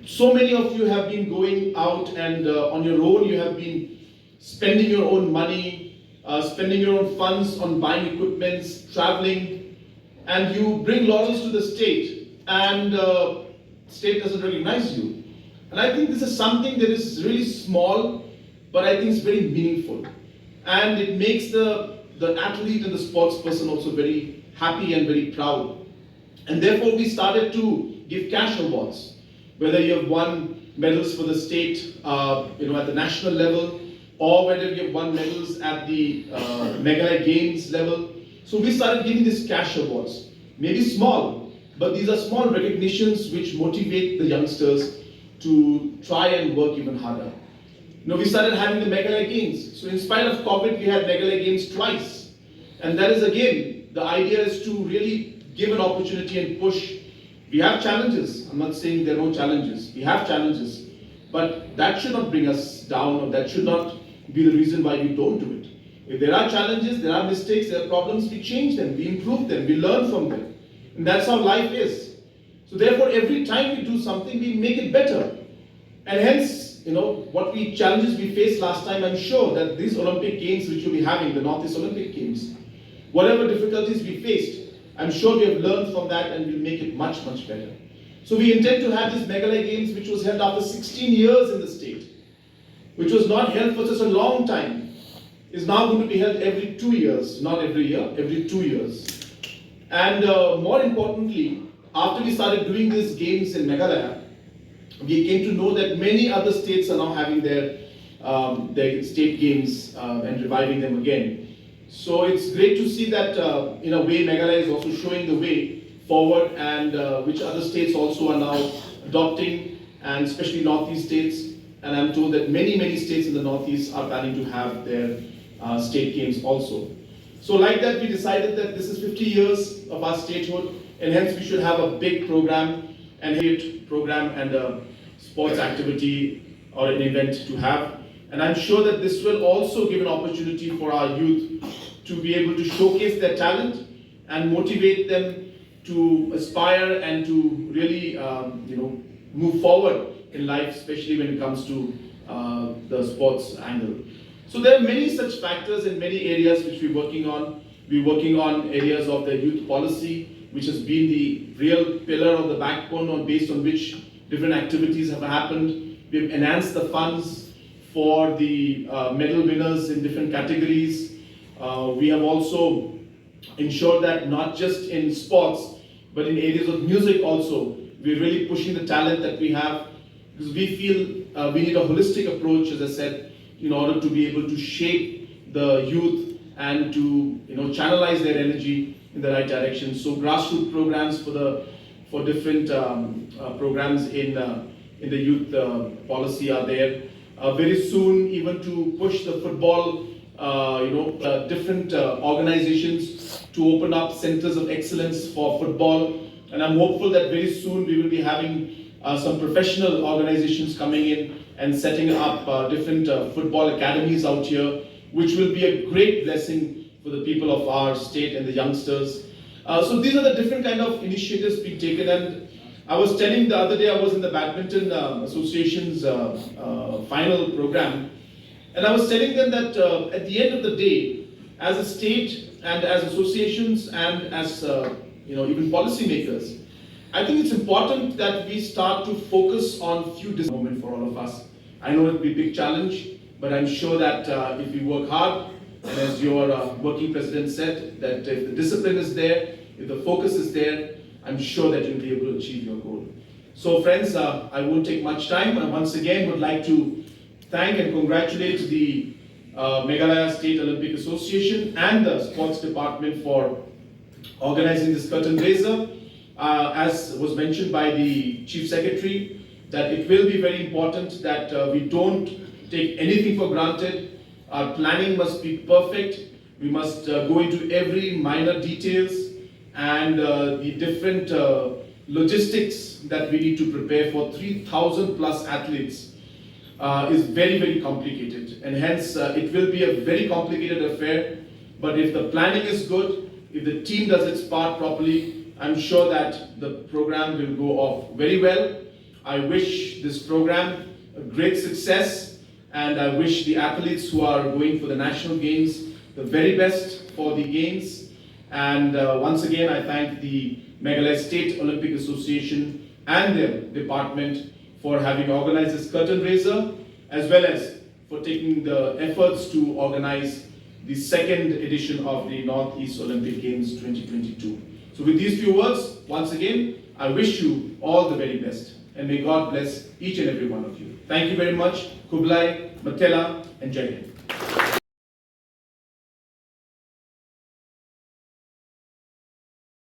So many of you have been going out and on your own you have been spending your own money, spending your own funds on buying equipments, traveling, and you bring laurels to the state and state doesn't recognize you. And I think this is something that is really small, but I think it's very meaningful. And it makes the athlete and the sports person also very happy and very proud. And therefore we started to give cash awards. Whether you have won medals for the state, at the national level, or whether you have won medals at the Meghalaya Games level. So we started giving these cash awards. Maybe small, but these are small recognitions which motivate the youngsters to try and work even harder. We started having the Meghalaya Games. So in spite of COVID, we had Meghalaya Games twice. And that is again, the idea is to really give an opportunity and push. We have challenges. I'm not saying there are no challenges. We have challenges. But that should not bring us down, or that should not be the reason why we don't do it. If there are challenges, there are mistakes, there are problems, we change them, we improve them, we learn from them. And that's how life is. So therefore, every time we do something, we make it better. And hence, what challenges we faced last time, I'm sure that these Olympic Games which we'll be having, the Northeast Olympic Games, whatever difficulties we faced, I'm sure we have learned from that and we'll make it much, much better. So we intend to have this Meghalaya Games, which was held after 16 years in the state, which was not held for such a long time, is now going to be held every 2 years, not every year, every 2 years. And more importantly, after we started doing these games in Meghalaya, we came to know that many other states are now having their state games and reviving them again. So it's great to see that in a way Meghalaya is also showing the way forward, and which other states also are now adopting, and especially Northeast states. And I'm told that many, many states in the Northeast are planning to have their state games also. So like that, we decided that this is 50 years of our statehood, and hence we should have a big program and a sports activity or an event to have. And I'm sure that this will also give an opportunity for our youth to be able to showcase their talent and motivate them to aspire and to really move forward in life, especially when it comes to the sports angle. So there are many such factors in many areas which we're working on. We're working on areas of the youth policy, which has been the real pillar of the backbone based on which different activities have happened. We've enhanced the funds for the medal winners in different categories. We have also ensured that not just in sports, but in areas of music also, we're really pushing the talent that we have, because we feel we need a holistic approach, as I said, in order to be able to shape the youth and to channelize their energy in the right direction. So grassroots programs for different programs in the youth policy are there. Very soon, even to push the football, different organizations to open up centers of excellence for football. And I'm hopeful that very soon we will be having some professional organizations coming in and setting up different football academies out here, which will be a great blessing for the people of our state and the youngsters. So these are the different kind of initiatives being taken. And I was telling the other day, I was in the Badminton Association's final program, and I was telling them that at the end of the day, as a state and as associations and as even policymakers, I think it's important that we start to focus on few moment for all of us. I know it will be a big challenge, but I'm sure that if we work hard, and as your working president said, that if the discipline is there, if the focus is there, I'm sure that you'll be able to achieve your goal. So friends, I won't take much time. I once again would like to thank and congratulate the Meghalaya State Olympic Association and the Sports Department for organizing this curtain raiser. As was mentioned by the Chief Secretary, that it will be very important that we don't take anything for granted. Our planning must be perfect. We must go into every minor details, and the different logistics that we need to prepare for 3,000 plus athletes is very, very complicated. And hence, it will be a very complicated affair. But if the planning is good, if the team does its part properly, I'm sure that the program will go off very well. I wish this program a great success, and I wish the athletes who are going for the national games the very best for the games. And once again, I thank the Meghalaya State Olympic Association and their department for having organized this curtain raiser, as well as for taking the efforts to organize the second edition of the Northeast Olympic Games 2022. So with these few words, once again, I wish you all the very best, and may God bless each and every one of you. Thank you very much. Kublai, Matela, and Jai Hind.